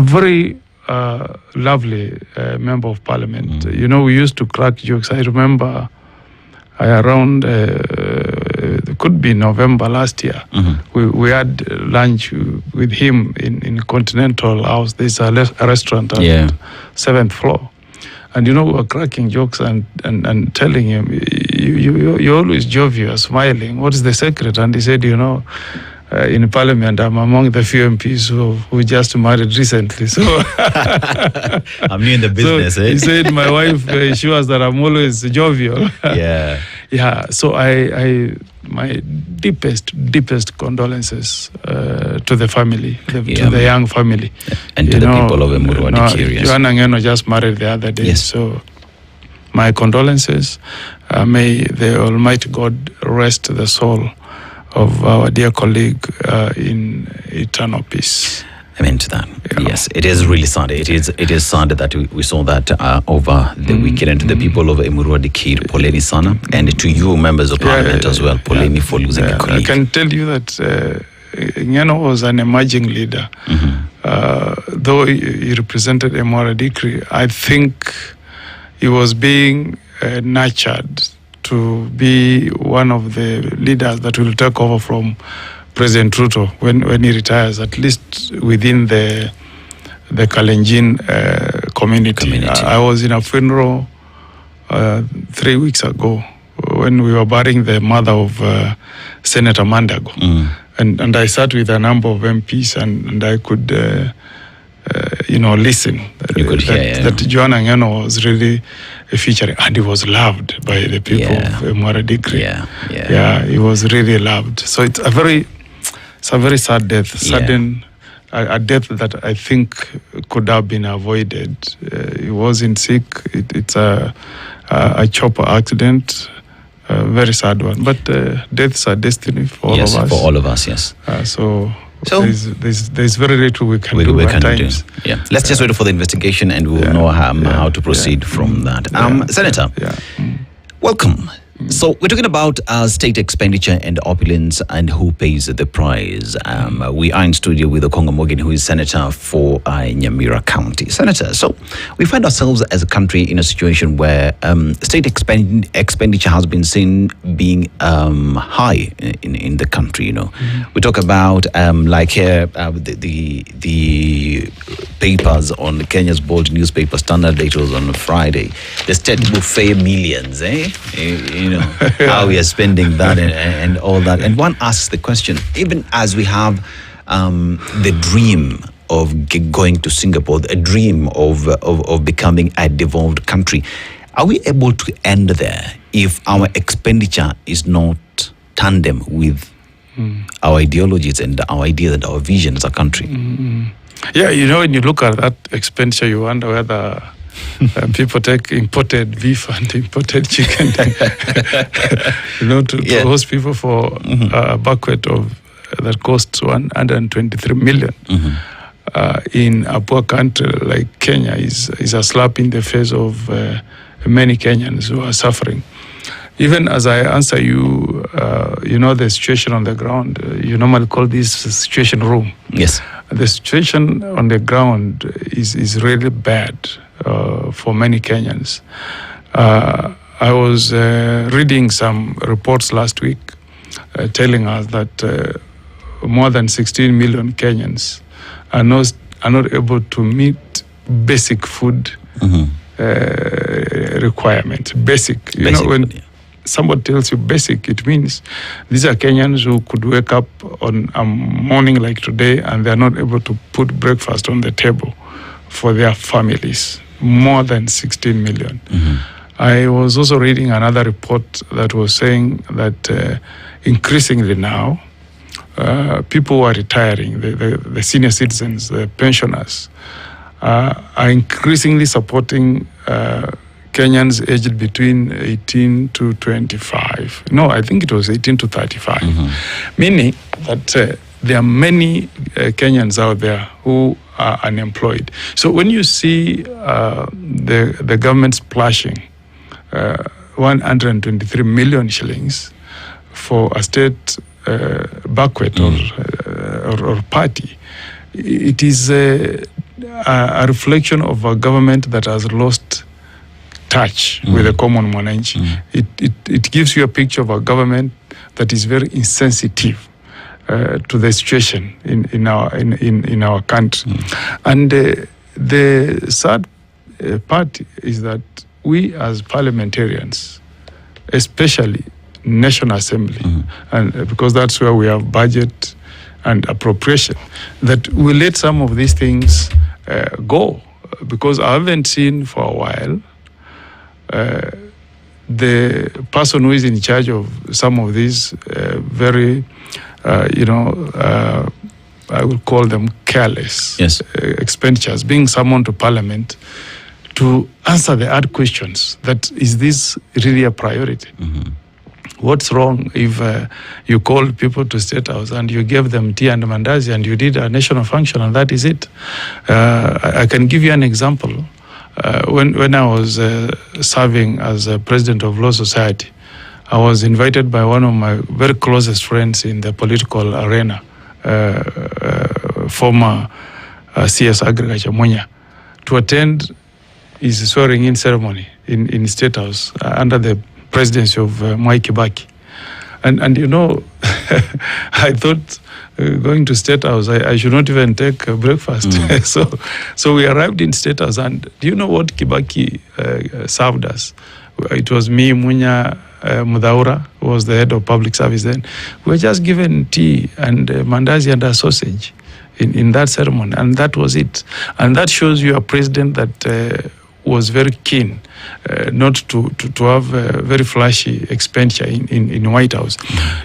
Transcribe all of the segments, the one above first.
a very lovely member of parliament. You know, we used to crack jokes. I remember around, it could be November last year, we had lunch with him in Continental House. There's a restaurant on the 7th floor. And, you know, we were cracking jokes and telling him, you're always jovial, smiling. What is the secret? And he said, you know, in Parliament, I'm among the few MPs who just married recently. So I'm new in the business. So he said, my wife assures that I'm always jovial. Yeah. So my deepest condolences to the family, to the young family, and to the people of Emurua Dikir. Joanna Ngeno just married the other day. Yes. So my condolences. May the Almighty God rest the soul of our dear colleague in eternal peace. Amen to that. Yes, it is really sad. It is sad that we saw that over the weekend. And to the people of Emurua Dikir, poleni sana, and to you members of parliament as well, poleni for losing a colleague. I can tell you that Ngeno was an emerging leader. Though he represented Emurua Dikir, I think he was being nurtured to be one of the leaders that will take over from President Ruto when he retires, at least within the Kalenjin community. I was in a funeral 3 weeks ago when we were burying the mother of Senator Mandago. And I sat with a number of MPs and I could listen. You could hear, that Joanna Ngeno was really featuring, and he was loved by the people of Emurua Dikir. Yeah, he was really loved. So it's a very sad death, sudden, a death that I think could have been avoided. He wasn't sick. It's a chopper accident. Very sad one. But deaths are destiny for all of us. Yes, for all of us, yes. So there's very little we can do at times. Yeah. Let's just wait for the investigation and we'll know how to proceed from that. Senator, welcome. So we're talking about state expenditure and opulence and who pays the price. We are in studio with Okongo Morgan, who is Senator for Nyamira County. Senator, so we find ourselves as a country in a situation where state expenditure has been seen being high in the country. You know, we talk about like here the papers on Kenya's bold newspaper Standard. It was on Friday. The state buffet millions, you know, how we are spending that and all that. And one asks the question, even as we have the dream of going to Singapore, a dream of becoming a devolved country, are we able to end there if our expenditure is not tandem with our ideologies and our ideas and our vision as a country? Yeah, you know, when you look at that expenditure, you wonder whether people take imported beef and imported chicken, to host people for a banquet that costs 123 million. In a poor country like Kenya is a slap in the face of many Kenyans who are suffering. Even as I answer you, the situation on the ground, you normally call this situation room. Yes. The situation on the ground is really bad for many Kenyans. I was reading some reports last week telling us that more than 16 million Kenyans are not able to meet basic food requirements. Basic. You know, when somebody tells you basic, it means these are Kenyans who could wake up on a morning like today and they're not able to put breakfast on the table for their families. More than 16 million. I was also reading another report that was saying that increasingly now, people who are retiring, the senior citizens, the pensioners, are increasingly supporting Kenyans aged between 18 to 25. No, I think it was 18 to 35. Meaning that there are many Kenyans out there who are unemployed. So when you see the government splashing 123 million shillings for a state banquet or party, it is a reflection of a government that has lost touch with the common mwananchi. It gives you a picture of a government that is very insensitive to the situation in our country. And the sad part is that we as parliamentarians, especially National Assembly, and because that's where we have budget and appropriation, that we let some of these things go, because I haven't seen for a while the person who is in charge of some of these very, I will call them careless expenditures, being summoned to Parliament to answer the hard questions. That is this really a priority? What's wrong if you called people to State House and you gave them tea and mandazi and you did a national function and that is it? I can give you an example. When I was serving as a president of Law Society, I was invited by one of my very closest friends in the political arena, former CS Agriculture Munya, to attend his swearing-in ceremony in State House under the presidency of Mwai Kibaki. And you know, I thought going to State House, I should not even take breakfast. So we arrived in State House, and do you know what Kibaki served us? It was me, Munya, Mudaura, who was the head of public service then. We were just given tea and mandazi and a sausage in that ceremony, and that was it. And that shows you a president that was very keen not to have very flashy expenditure in White House,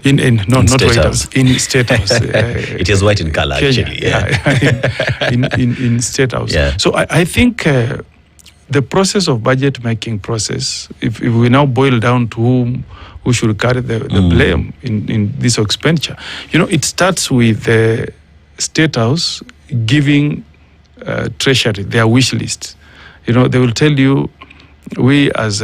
not White House, in State House. It is white in color, Kenya, actually. In State House. Yeah. So I think the process of budget making process, if we now boil down to who should carry the blame in this expenditure, it starts with the State House giving Treasury their wish list. They will tell you, we as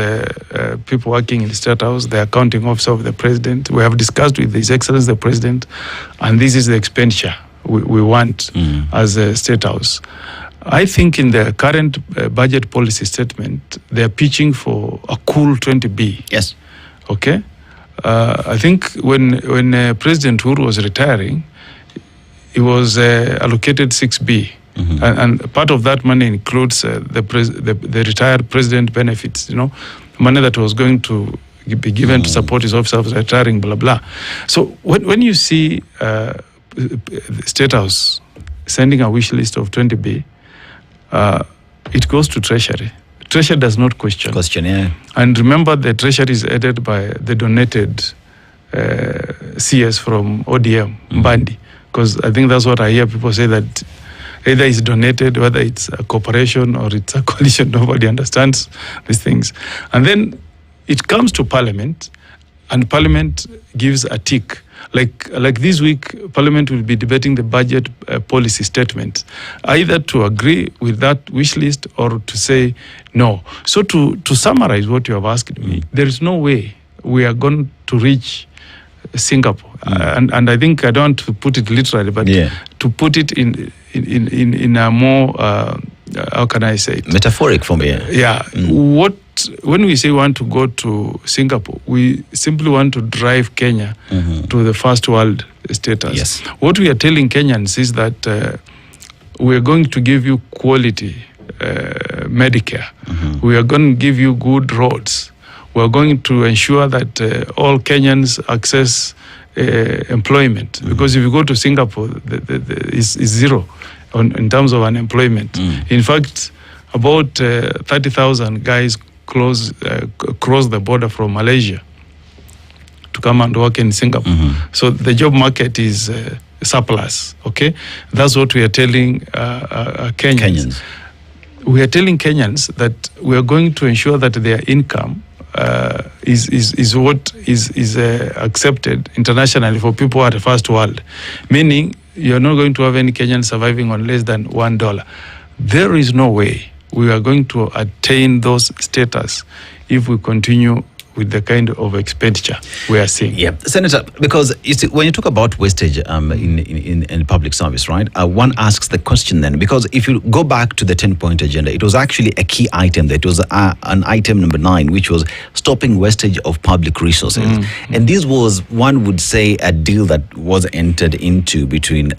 people working in the State House, the accounting officer of the president, we have discussed with His Excellency the President, and this is the expenditure we want as a State House. I think in the current budget policy statement, they are pitching for a cool 20B. Yes. Okay? I think when President Uhuru was retiring, he was allocated 6B. And part of that money includes the retired president benefits, money that was going to be given to support his officers retiring, blah, blah. So when you see the State House sending a wish list of 20B, it goes to Treasury. Treasury does not question. And remember, the Treasury is headed by the donated CS from ODM, Mbandi, because I think that's what I hear people say, that either it's donated, whether it's a corporation or it's a coalition, nobody understands these things. And then it comes to Parliament, and Parliament gives a tick. Like this week, Parliament will be debating the budget policy statement, either to agree with that wish list or to say no. So to summarize what you have asked me, there is no way we are going to reach Singapore. And I think, I don't want to put it literally, but to put it in a more, how can I say it? Metaphoric for me. Yeah. When we say we want to go to Singapore, we simply want to drive Kenya to the first world status. Yes. What we are telling Kenyans is that we are going to give you quality Medicare. We are going to give you good roads. We are going to ensure that all Kenyans access employment. Because if you go to Singapore, it's zero in terms of unemployment. In fact, about 30,000 guys cross the border from Malaysia to come and work in Singapore. So the job market is surplus, okay? That's what we are telling Kenyans. We are telling Kenyans that we are going to ensure that their income is what is accepted internationally for people who are the first world. Meaning, you're not going to have any Kenyan surviving on less than $1. There is no way we are going to attain those status if we continue with the kind of expenditure we are seeing. Yeah, Senator, because you see, when you talk about wastage in public service, right, one asks the question then, because if you go back to the 10-point agenda, it was actually a key item. That was an item number 9, which was stopping wastage of public resources. And this was, one would say, a deal that was entered into between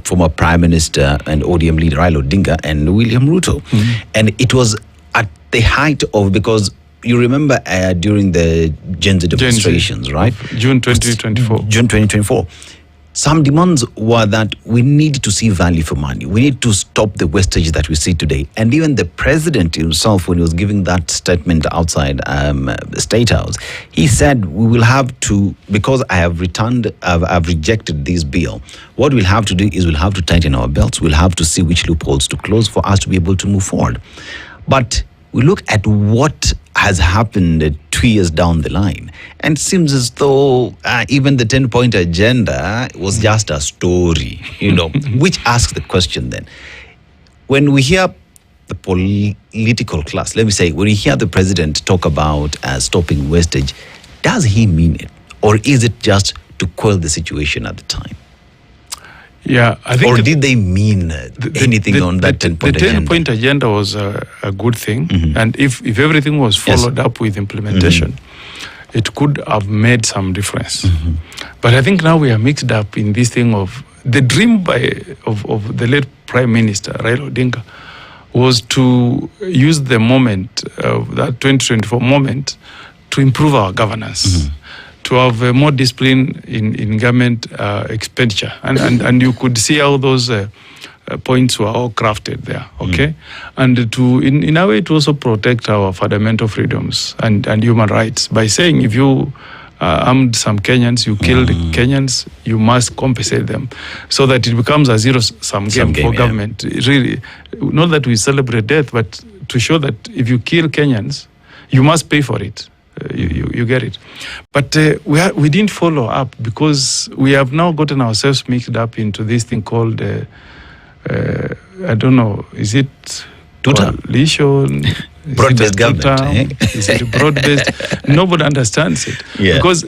former Prime Minister and ODM leader Raila Odinga and William Ruto. And it was at the height of, because you remember during the Gen Z demonstrations, right? June 2024. June 2024. Some demands were that we need to see value for money. We need to stop the wastage that we see today. And even the president himself, when he was giving that statement outside the State House, he said, we will have to, because I've rejected this bill, what we'll have to do is we'll have to tighten our belts. We'll have to see which loopholes to close for us to be able to move forward. But we look at what has happened 2 years down the line, and it seems as though even the 10-point agenda was just a story, which asks the question then, when we hear the political class, let me say, when we hear the president talk about stopping wastage, does he mean it? Or is it just to quell the situation at the time? Yeah, I think. Or did they mean anything on that 10-point agenda? The 10-point agenda was a good thing, and if everything was followed up with implementation, it could have made some difference. But I think now we are mixed up in this thing of the dream of the late Prime Minister Raila Odinga was to use the moment of that 2024 moment to improve our governance. To have more discipline in government expenditure. And you could see how those points were all crafted there, okay? And to, in a way, to also protect our fundamental freedoms and human rights by saying if you armed some Kenyans, you killed Kenyans, you must compensate them so that it becomes a zero-sum game for government. Really, not that we celebrate death, but to show that if you kill Kenyans, you must pay for it. You get it. But we didn't follow up because we have now gotten ourselves mixed up into this thing called, I don't know, is it coalition? Broad-based government. Is it broad-based? Nobody understands it. Because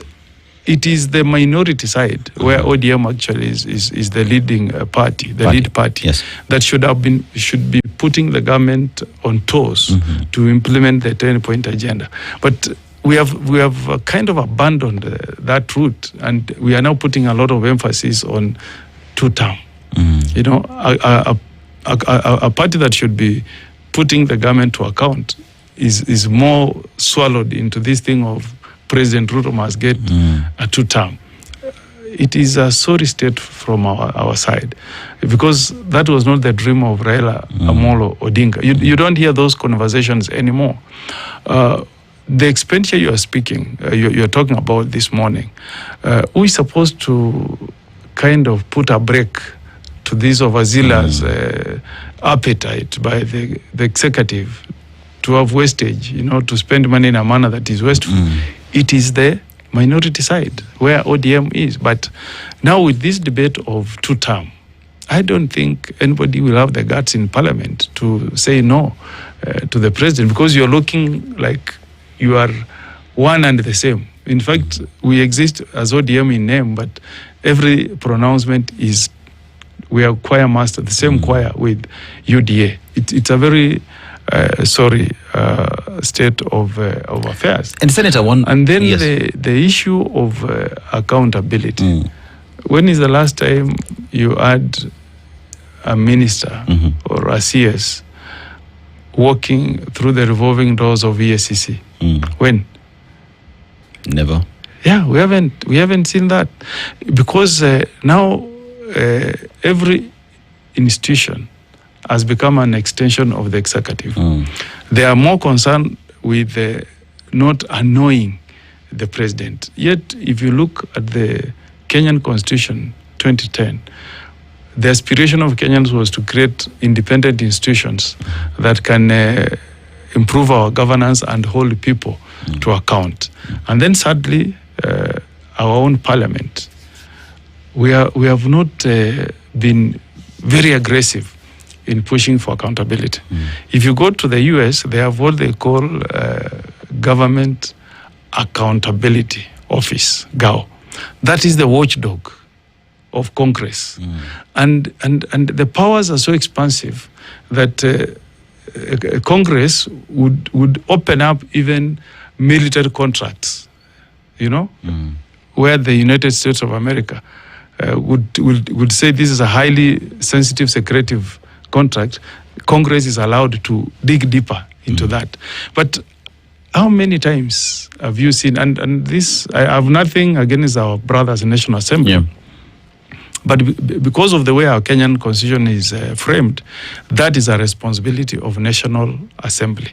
it is the minority side where ODM actually is the leading party, lead party, that should be putting the government on toes to implement the 10-point agenda. But we have kind of abandoned that route, and we are now putting a lot of emphasis on two-term. A party that should be putting the government to account is more swallowed into this thing of President Ruto must get a two-term. It is a sorry state from our side, because that was not the dream of Raila Amolo Odinga. You don't hear those conversations anymore. The expenditure you are speaking, you're talking about this morning, we're supposed to kind of put a break to this overzealous appetite by the executive to have wastage, to spend money in a manner that is wasteful. It is the minority side where ODM is. But now with this debate of two-term, I don't think anybody will have the guts in Parliament to say no to the president, because you're looking like you are one and the same. In fact, we exist as ODM in name, but every pronouncement is, we are choir master, the same choir with UDA. It's a very sorry state of affairs. And Senator, and then the issue of accountability. When is the last time you had a minister or a CS walking through the revolving doors of EACC? When? Never. Yeah, we haven't seen that, because now every institution has become an extension of the executive. They are more concerned with not annoying the president. Yet, if you look at the Kenyan Constitution 2010, the aspiration of Kenyans was to create independent institutions that can improve our governance and hold people to account. And then sadly, our own parliament, we have not been very aggressive in pushing for accountability. If you go to the US, they have what they call government Accountability Office, GAO. That is the watchdog of Congress. And the powers are so expansive that Congress would open up even military contracts, where the United States of America would say this is a highly sensitive, secretive contract. Congress is allowed to dig deeper into that. But how many times have you seen, and this, I have nothing against our brothers in National Assembly, but because of the way our Kenyan constitution is framed, that is a responsibility of National Assembly.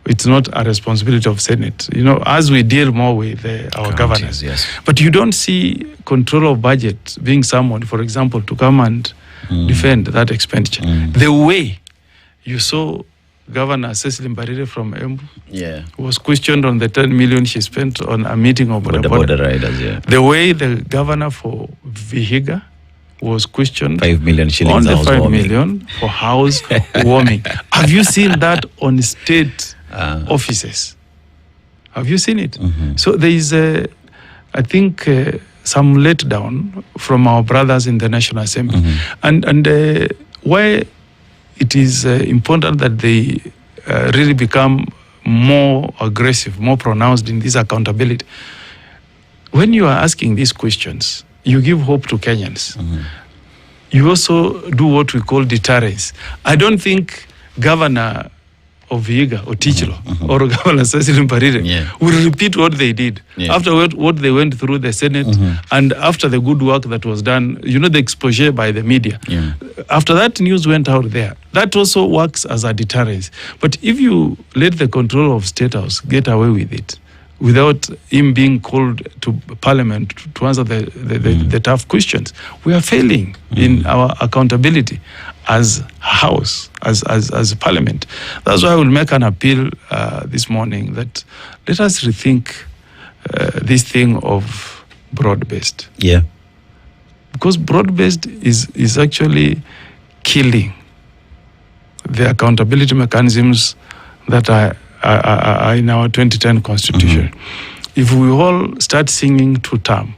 It's not a responsibility of Senate. As we deal more with our governors. Yes. But you don't see control of budget being summoned, for example, to come and defend that expenditure. The way you saw Governor Cecily Mbarire from Embu was questioned on the 10 million she spent on a meeting of border riders. The way the governor for Vihiga was questioned 5 million shillings on the 5 million for house warming. Have you seen that on state offices? Have you seen it? So there is, I think, some letdown from our brothers in the National Assembly. And why it is important that they really become more aggressive, more pronounced in this accountability. When you are asking these questions, you give hope to Kenyans. You also do what we call deterrence. I don't think Governor of Vihiga or Tichilo or Governor Cecily Mbarire will repeat what they did after what they went through the Senate and after the good work that was done, the exposure by the media. After that news went out there, that also works as a deterrence. But if you let the control of State House get away with it, without him being called to Parliament to answer the tough questions, we are failing in our accountability as House, as Parliament. That's why I will make an appeal this morning that let us rethink this thing of broad-based. Because broad-based is actually killing the accountability mechanisms that are in our 2010 Constitution. If we all start singing to term,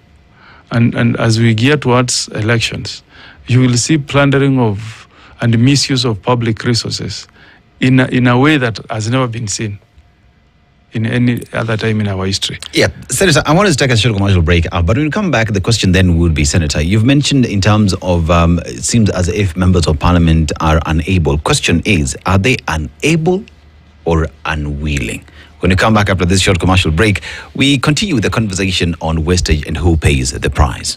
and as we gear towards elections, you will see plundering of and misuse of public resources in a way that has never been seen in any other time in our history. Senator, I want to take a short commercial break, but when we come back, the question then would be, Senator, you've mentioned in terms of, it seems as if members of Parliament are unable. Question is, are they unable or unwilling? When we come back after this short commercial break, we continue the conversation on wastage and who pays the price.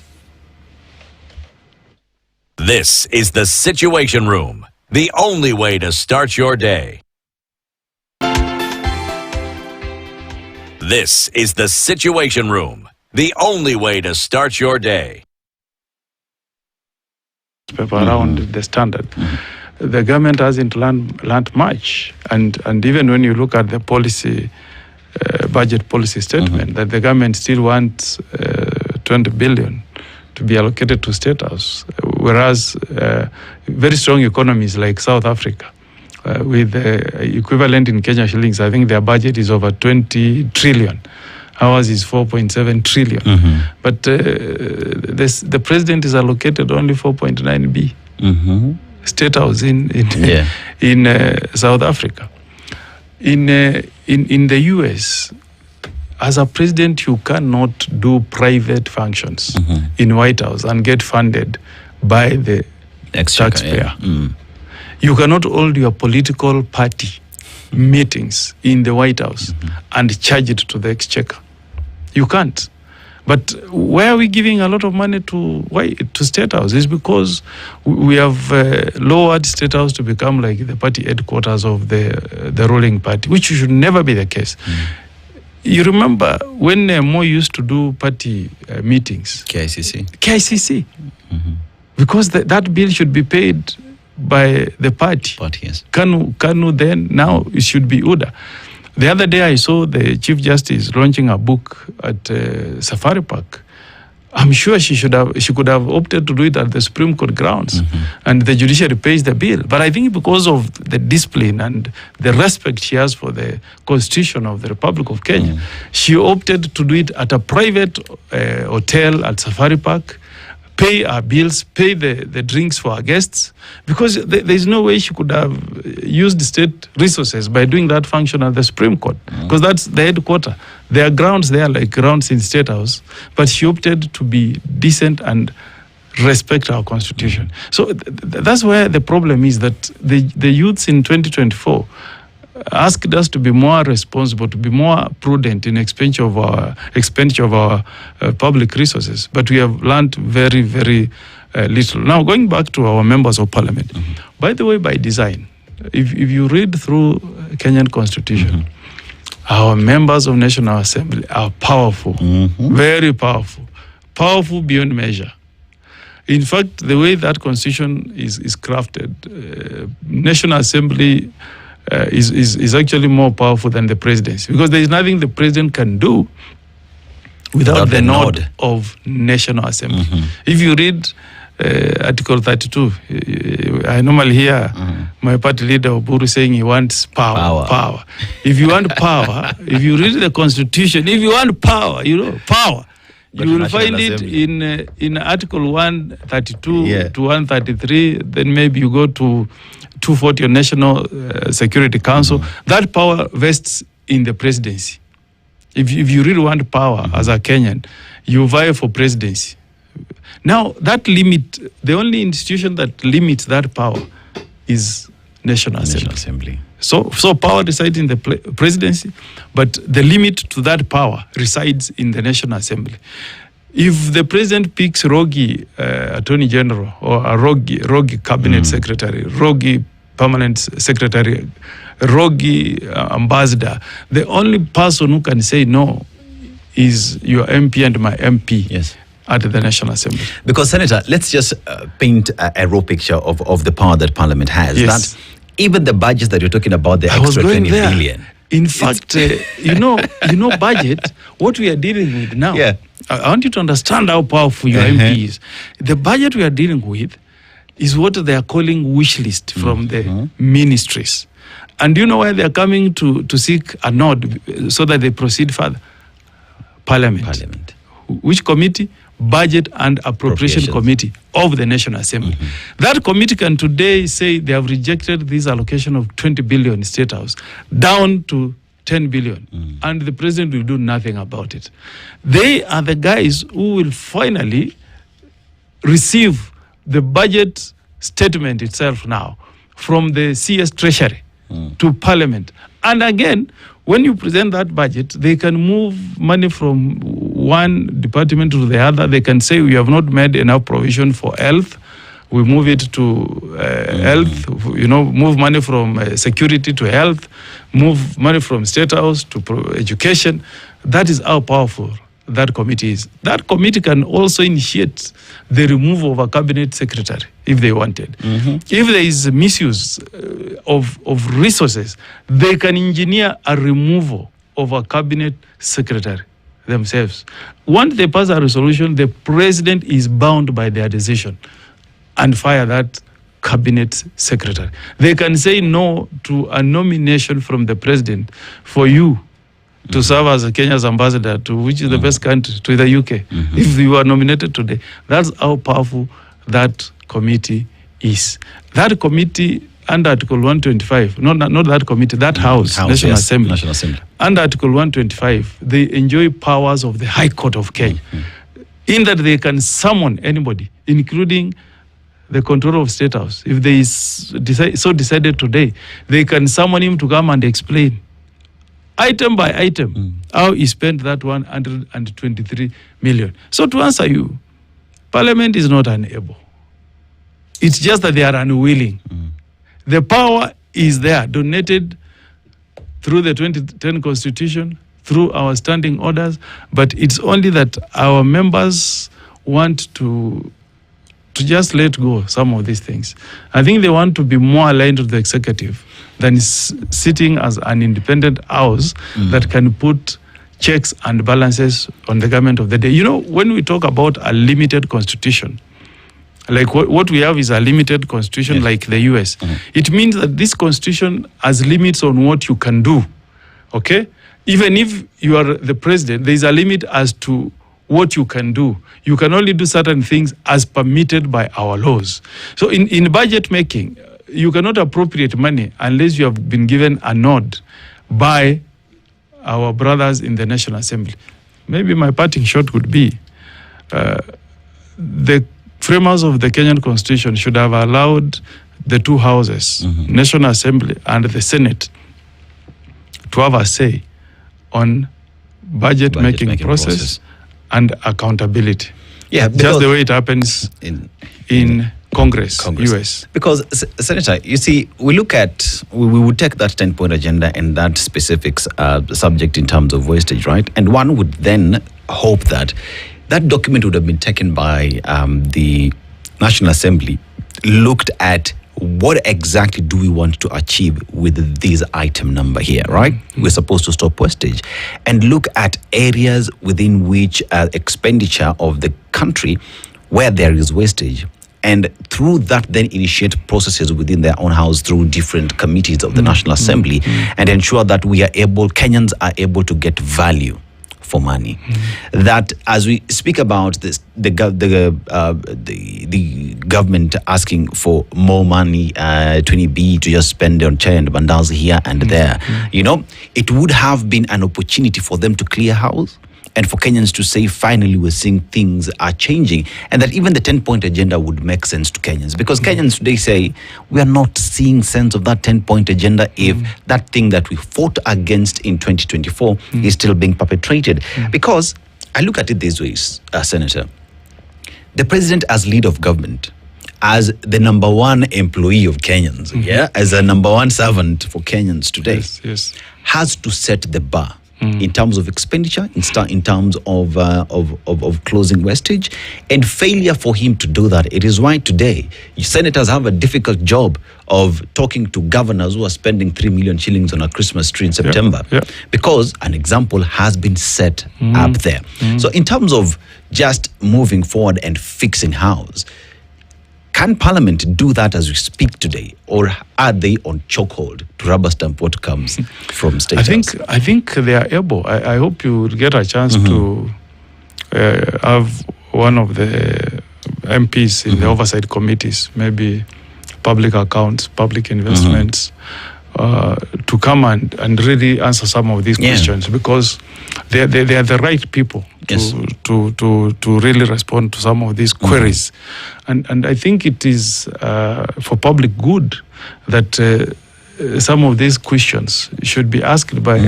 This is the Situation Room, the only way to start your day. This is the Situation Room, the only way to start your day. Around the standard. The government hasn't learned much, and even when you look at the policy, budget policy statement, that the government still wants 20 billion to be allocated to State House, whereas very strong economies like South Africa, with the equivalent in Kenya shillings, I think their budget is over 20 trillion. Ours is 4.7 trillion. But the president is allocated only 4.9 B. State House in South Africa. In the US, as a president, you cannot do private functions in White House and get funded by the taxpayer. You cannot hold your political party meetings in the White House and charge it to the exchequer. You can't. But why are we giving a lot of money to State House? It's because we have lowered State House to become like the party headquarters of the ruling party, which should never be the case. You remember when Mo used to do party meetings? KICC. Because that bill should be paid by the party. Kanu then, now it should be UDA. The other day I saw the Chief Justice launching a book at Safari Park I'm sure she could have opted to do it at the Supreme Court grounds, and the judiciary pays the bill. But I think because of the discipline and the respect she has for the Constitution of the Republic of Kenya, she opted to do it at a private hotel at Safari Park, pay our bills, pay the drinks for our guests, because there's no way she could have used state resources by doing that function at the Supreme Court, because that's the headquarters. There are grounds there, like grounds in State House, but she opted to be decent and respect our Constitution. So that's where the problem is, that the youths in 2024 asked us to be more responsible, to be more prudent in expenditure of our public resources, but we have learned very, very little. Now, going back to our members of parliament, by the way, by design, if you read through Kenyan Constitution, our members of National Assembly are powerful, very powerful beyond measure. In fact, the way that Constitution is crafted, National Assembly is actually more powerful than the presidency, because there is nothing the president can do without the nod of National Assembly. If you read Article 32, I normally hear my party leader Oburu saying he wants power. If you want power, if you read the Constitution, if you want power, power, you will find it in Article 132 to 133. Then maybe you go to 240 on National Security Council. That power vests in the presidency. If you really want power as a Kenyan, you vie for presidency. Now, that limit, the only institution that limits that power is National Assembly. So power resides in the presidency, but the limit to that power resides in the National Assembly. If the president picks rogue attorney general or a rogue cabinet secretary, rogue permanent secretary, rogue ambassador, the only person who can say no is your MP and my MP at the National Assembly. Because, Senator, let's just paint a raw picture of the power that Parliament has. That even the budget that you're talking about, the extra 20 billion. In fact, budget, what we are dealing with now, I want you to understand how powerful your MP is. The budget we are dealing with is what they are calling wish list from the ministries. And do you know why they are coming to seek a nod so that they proceed further? Parliament. Which committee? Budget and Appropriation Committee of the National Assembly. That committee can today say they have rejected this allocation of 20 billion State House down to 10 billion, and the president will do nothing about it. They are the guys who will finally receive the budget statement itself now from the CS Treasury to Parliament. And again, when you present that budget, they can move money from one department to the other. They can say, we have not made enough provision for health. We move it to health, move money from security to health, move money from State House to education. That is how powerful that committee is. That committee can also initiate the removal of a cabinet secretary if they wanted. If there is misuse of resources, they can engineer a removal of a cabinet secretary themselves. Once they pass a resolution, the president is bound by their decision and fire that cabinet secretary. They can say no to a nomination from the president for you to serve as Kenya's ambassador to which is the best country, to the UK. If you are nominated today, that's how powerful that committee is. That committee under Article 125, not that committee, that House National Assembly. Under Article 125, they enjoy powers of the High Court of Kenya, in that they can summon anybody, including the controller of State House. If they decided today, they can summon him to come and explain item by item how he spent that 123 million. So to answer you, Parliament is not unable. It's just that they are unwilling. The power is there, donated through the 2010 Constitution, through our standing orders, but it's only that our members want to just let go some of these things. I think they want to be more aligned with the executive than sitting as an independent house that can put checks and balances on the government of the day. You know, when we talk about a limited constitution, like what we have is a limited constitution, like the US. It means that this constitution has limits on what you can do, okay? Even if you are the president, there is a limit as to what you can do. You can only do certain things as permitted by our laws. So in budget making, you cannot appropriate money unless you have been given a nod by our brothers in the National Assembly. Maybe my parting shot would be the framers of the Kenyan Constitution should have allowed the two houses, National Assembly and the Senate, to have a say on budget making process and accountability. Yeah, just the way it happens in Congress, US. Because, Senator, you see, we would take that 10-point agenda and that specific subject in terms of wastage, right? And one would then hope that that document would have been taken by the National Assembly, looked at what exactly do we want to achieve with this item number here, right? We're supposed to stop wastage and look at areas within which expenditure of the country where there is wastage. And through that, then initiate processes within their own house through different committees of the National Assembly and ensure that Kenyans are able to get value for money. That as we speak about this, the government asking for more money, 20B to just spend on chai and bandazi here and there, you know, it would have been an opportunity for them to clear house and for Kenyans to say, finally, we're seeing things are changing, and that even the 10-point agenda would make sense to Kenyans. Because Kenyans today say, we are not seeing sense of that 10-point agenda if that thing that we fought against in 2024 is still being perpetrated. Because I look at it these ways, Senator. The president as leader of government, as the number one employee of Kenyans, as a number one servant for Kenyans today, has to set the bar. In terms of expenditure, in terms of closing wastage, and failure for him to do that. It is why today senators have a difficult job of talking to governors who are spending 3 million shillings on a Christmas tree in September, because an example has been set up there. So in terms of just moving forward and fixing house, can Parliament do that as we speak today, or are they on chokehold to rubber stamp what comes from State House? I think they are able. I hope you will get a chance to have one of the MPs in the oversight committees, maybe public accounts, public investments, to come and really answer some of these questions, because they are the right people to really respond to some of these queries. And I think it is for public good that some of these questions should be asked by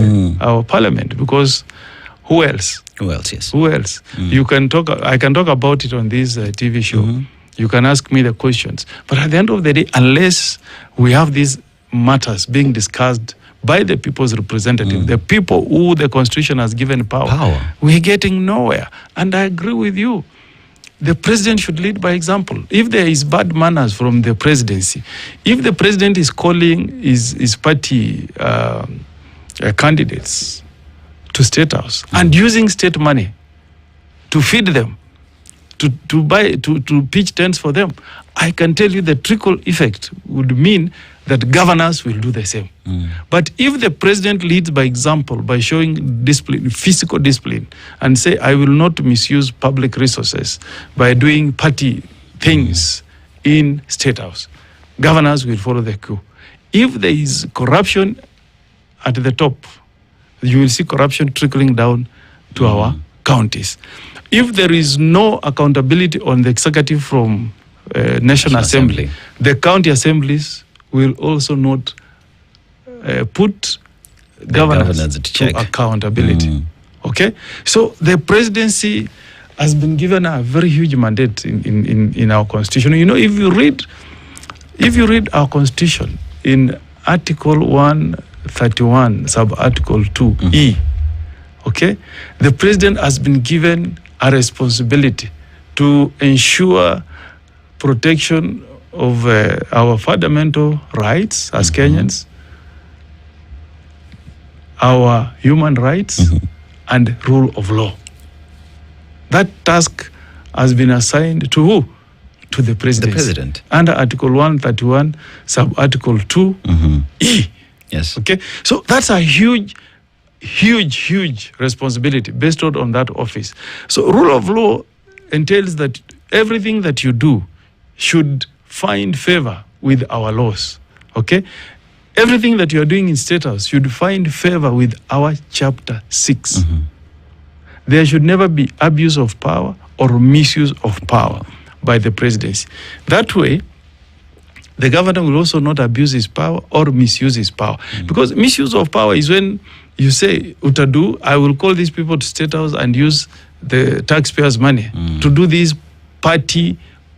our parliament, because who else? Who else, yes. Who else? You can talk. I can talk about it on this TV show. You can ask me the questions. But at the end of the day, unless we have these matters being discussed by the people's representative, the people who the Constitution has given power, we're getting nowhere. And I agree with you. The president should lead by example. If there is bad manners from the presidency, if the president is calling his party candidates to State House and using state money to feed them, to pitch tents for them, I can tell you the trickle effect would mean that governors will do the same. But if the president leads by example, by showing discipline, physical discipline, and say, I will not misuse public resources by doing party things in State House, governors will follow the cue. If there is corruption at the top, you will see corruption trickling down to our counties. If there is no accountability on the executive from National Assembly, the county assemblies will also not put governance to accountability. Okay? So the presidency has been given a very huge mandate in our constitution. You know, if you read our constitution in Article 131, sub-article 2E, okay, the president has been given a responsibility to ensure protection of our fundamental rights as Kenyans, our human rights, and rule of law. That task has been assigned to who? To the president. The president. Under Article 131, sub-Article 2E. Yes. Okay? So that's a huge responsibility bestowed on that office. So rule of law entails that everything that you do should find favor with our laws. Okay? Everything that you are doing in State House should find favor with our Chapter 6. There should never be abuse of power or misuse of power by the presidency. That way, the governor will also not abuse his power or misuse his power. Because misuse of power is when you say, Utadu, I will call these people to State House and use the taxpayers' money to do this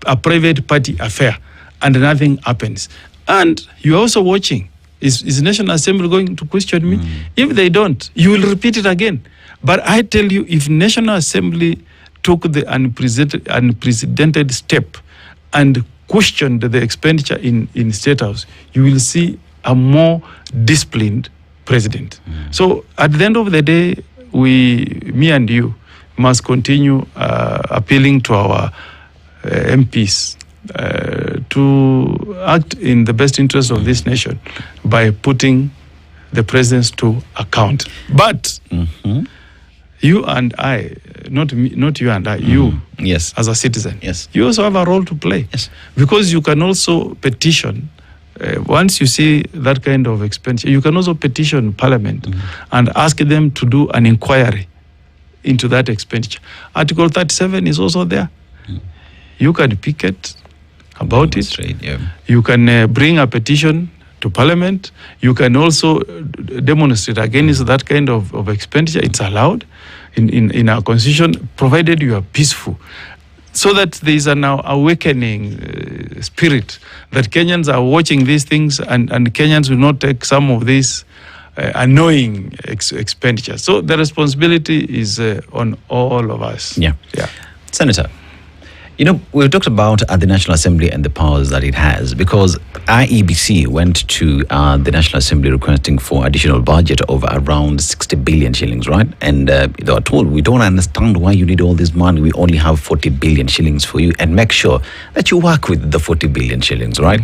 a private party affair, and nothing happens. And you're also watching. Is National Assembly going to question me? If they don't, you will repeat it again. But I tell you, if National Assembly took the unprecedented step and questioned the expenditure in State House, you will see a more disciplined president. So at the end of the day, me and you, must continue appealing to our MPs to act in the best interest of this nation by putting the presidents to account. But you and I, not you and I, you yes, as a citizen, yes, you also have a role to play. Yes. Because you can also petition. Once you see that kind of expenditure, you can also petition Parliament and ask them to do an inquiry into that expenditure. Article 37 is also there. You can picket about it. Yeah. You can bring a petition to Parliament. You can also demonstrate against that kind of expenditure. It's allowed in our constitution, provided you are peaceful. So that there is an awakening spirit that Kenyans are watching these things and Kenyans will not take some of these annoying expenditures. So the responsibility is on all of us. Yeah. Senator, you know, we've talked about the National Assembly and the powers that it has, because IEBC went to the National Assembly requesting for additional budget of around 60 billion shillings, right? And they were told, we don't understand why you need all this money. We only have 40 billion shillings for you, and make sure that you work with the 40 billion shillings, right?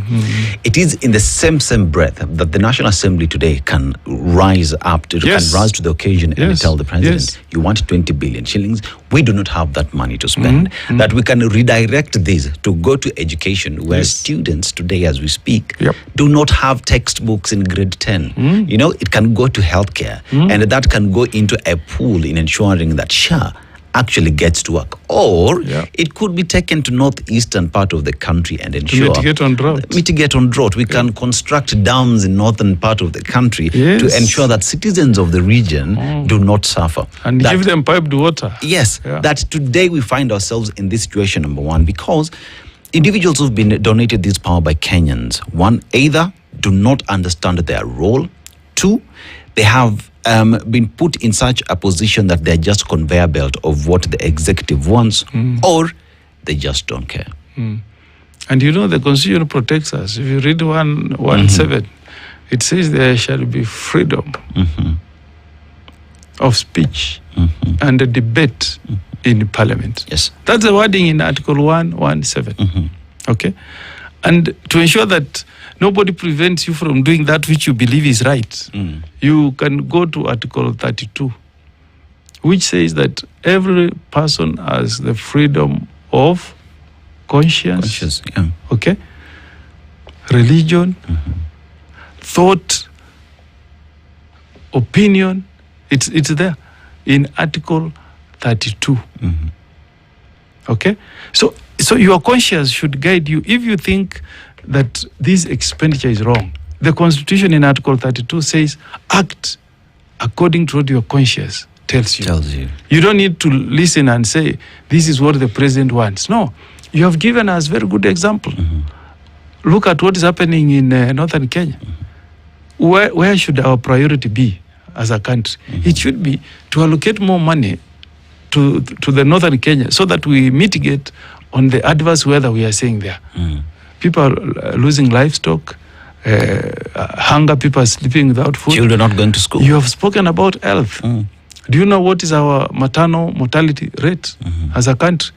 It is in the same breath that the National Assembly today can rise up to, can rise to the occasion and tell the president, you want 20 billion shillings. We do not have that money to spend. That we can redirect this to go to education, where students today, as we speak, do not have textbooks in grade 10. You know, it can go to healthcare, and that can go into a pool in ensuring that SHA actually gets to work. Or it could be taken to northeastern part of the country and ensure mitigate on drought. We can construct dams in northern part of the country to ensure that citizens of the region do not suffer. And give them piped water. Yes, that today we find ourselves in this situation, number one, because individuals who've been donated this power by Kenyans, one, either do not understand their role, two, they have been put in such a position that they're just conveyor belt of what the executive wants, or they just don't care. And you know, the Constitution protects us. If you read 117, it says there shall be freedom of speech and a debate in Parliament. Yes. That's the wording in Article 117. Okay? And to ensure that nobody prevents you from doing that which you believe is right, you can go to Article 32, which says that every person has the freedom of conscience, okay, religion, thought, opinion. It's there in Article 32. Okay? So your conscience should guide you. If you think that this expenditure is wrong, the Constitution in Article 32 says, act according to what your conscience tells you. You don't need to listen and say, this is what the president wants. No, you have given us very good example. Look at what is happening in northern Kenya. Where should our priority be as a country? It should be to allocate more money to the northern Kenya so that we mitigate on the adverse weather we are seeing there. People are losing livestock, hunger, people are sleeping without food. Children not going to school. You have spoken about health. Do you know what is our maternal mortality rate as a country?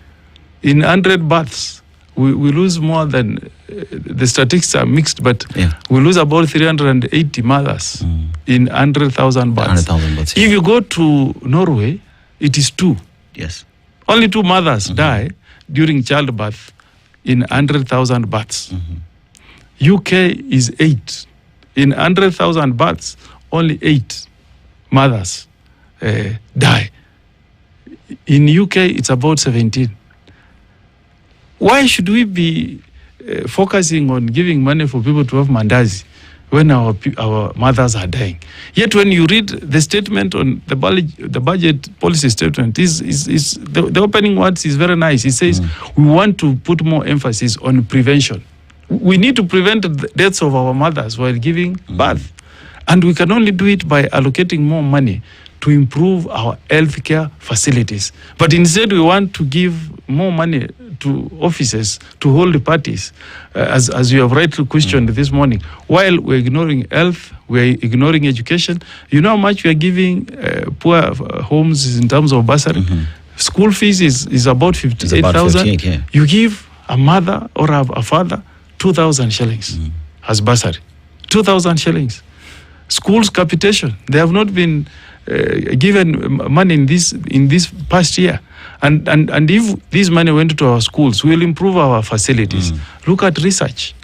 In 100 births, we lose more than, the statistics are mixed, but we lose about 380 mothers in 100,000 births. 100,000 births. If you go to Norway, it is 2. Yes. Only 2 mothers die during childbirth in 100,000 births. UK is 8. In 100,000 births, only 8 mothers die. In UK, it's about 17. Why should we be focusing on giving money for people to have mandazi when our mothers are dying? Yet when you read the statement on the budget policy statement, the opening words is very nice. It says, we want to put more emphasis on prevention. We need to prevent the deaths of our mothers while giving birth. And we can only do it by allocating more money to improve our healthcare facilities. But instead, we want to give more money to offices to hold parties, as you have rightly questioned this morning. While we're ignoring health, we're ignoring education. You know how much we are giving poor homes in terms of bursary? School fees is about 58,000. You give a mother or a father 2,000 shillings as bursary. 2,000 shillings. Schools capitation, they have not been given money in this past year. And if this money went to our schools, we'll improve our facilities. Look at research.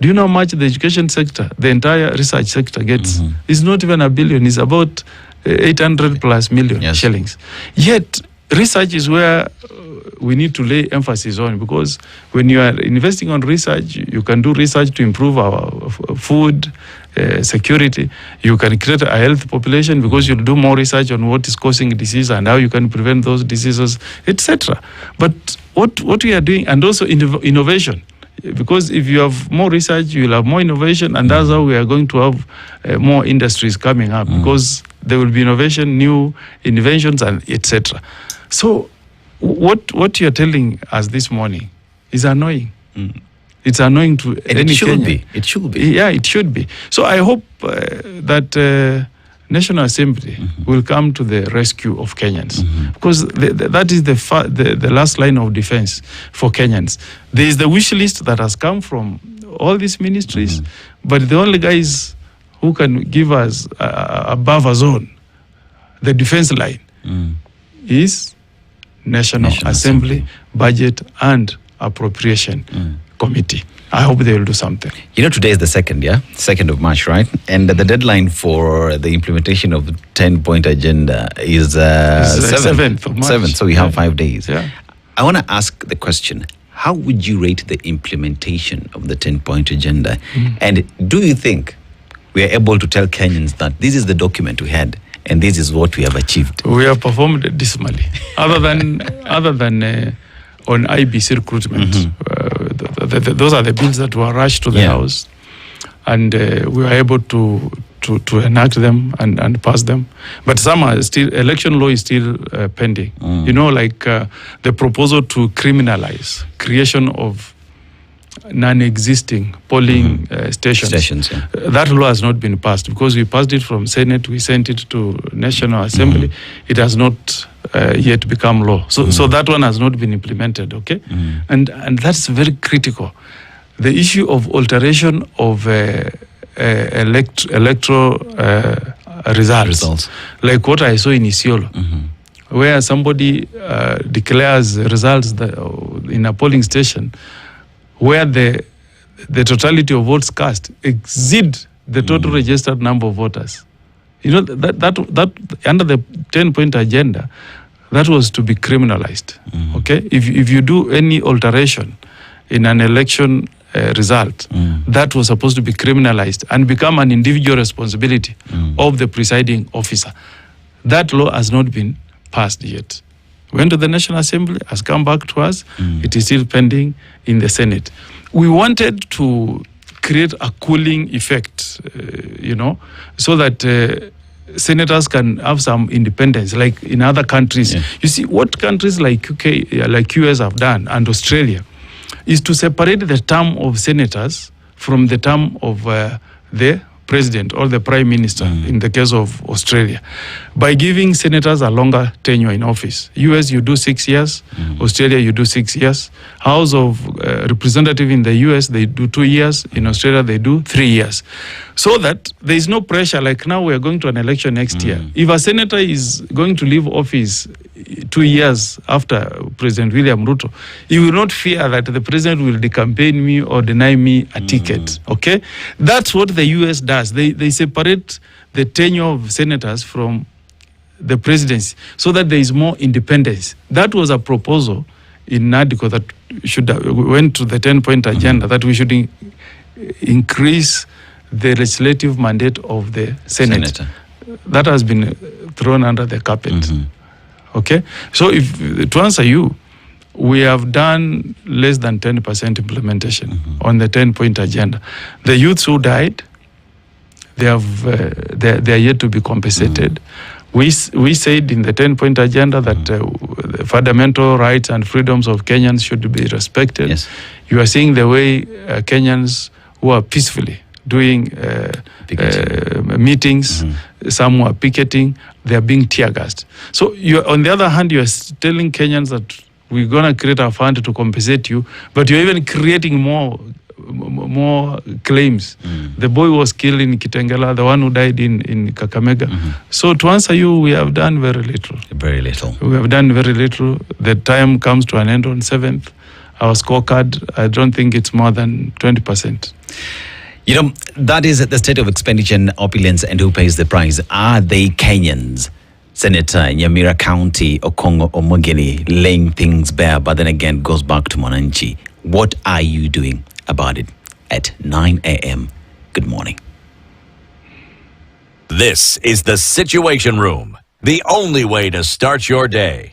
Do you know how much the education sector, the entire research sector gets? It's not even $1 billion. It's about 800 plus million shillings. Yet, research is where we need to lay emphasis on, because when you are investing on research, you can do research to improve our food security. You can create a health population because you'll do more research on what is causing disease and how you can prevent those diseases, etc. But what we are doing, and also innovation, because if you have more research, you will have more innovation, and that's how we are going to have more industries coming up, because there will be innovation, new inventions, and etc. So what you're telling us this morning is annoying. It's annoying to any Kenyan. It should be. Yeah, it should be. So I hope that National Assembly will come to the rescue of Kenyans, because that is the last line of defense for Kenyans. There is the wish list that has come from all these ministries, but the only guys who can give us a buffer zone, the defense line, is National Assembly, Budget and Appropriation Committee. I hope they will do something. You know, today is the 2nd of March, right? And the deadline for the implementation of the 10-point agenda is 7th of March. 7th, so we have 5 days. Yeah. I want to ask the question, how would you rate the implementation of the 10-point agenda? And do you think we are able to tell Kenyans that this is the document we had and this is what we have achieved? We have performed dismally. Other than on IBC recruitment, those are the bills that were rushed to the House, and we were able to enact them and pass them. But some are still, election law is still pending. You know, like the proposal to criminalize creation of non-existing polling stations. That law has not been passed, because we passed it from Senate, we sent it to National Assembly. It has not yet become law. So that one has not been implemented, okay? And that's very critical. The issue of alteration of electoral results, like what I saw in Isiolo, where somebody declares results in a polling station where the totality of votes cast exceed the total registered number of voters. You know, that under the 10-point agenda, that was to be criminalized. Okay, if you do any alteration in an election result, that was supposed to be criminalized and become an individual responsibility of the presiding officer. That law has not been passed yet. Went to the National Assembly, has come back to us. It is still pending in the Senate. We wanted to create a cooling effect, so that senators can have some independence, like in other countries. You see, what countries like UK, like US have done, and Australia, is to separate the term of senators from the term of the president or the prime minister in the case of Australia by giving senators a longer tenure in office. US, you do 6 years. Australia, you do 6 years. House of Representative in the US, they do 2 years. In Australia, they do 3 years. So that there is no pressure like now we are going to an election next year. If a senator is going to leave office 2 years after President William Ruto, he will not fear that the president will decampaign me or deny me a ticket. Okay? That's what the US does. They separate the tenure of senators from the presidency so that there is more independence. That was a proposal in NADCO that went to the 10-point agenda that we should increase the legislative mandate of the Senate. Senator. That has been thrown under the carpet. Okay? So to answer you, we have done less than 10% implementation on the 10-point agenda. The youths who died, they are yet to be compensated. We said in the 10-point agenda that the fundamental rights and freedoms of Kenyans should be respected. Yes. You are seeing the way Kenyans who are peacefully doing meetings, some who are picketing, they are being tear gassed. So on the other hand, you are telling Kenyans that we're going to create a fund to compensate you, but you're even creating more claims. The boy was killed in Kitengela, the one who died in Kakamega. So to answer you, we have done very little. Very little. We have done very little. The time comes to an end on 7th. Our scorecard, I don't think it's more than 20%. You know, that is the state of expenditure and opulence, and who pays the price? Are they Kenyans? Senator Nyamira County, Okongo Omogeni, laying things bare, but then again goes back to Mwananchi. What are you doing about it at 9 a.m.? Good morning. This is the Situation Room, the only way to start your day.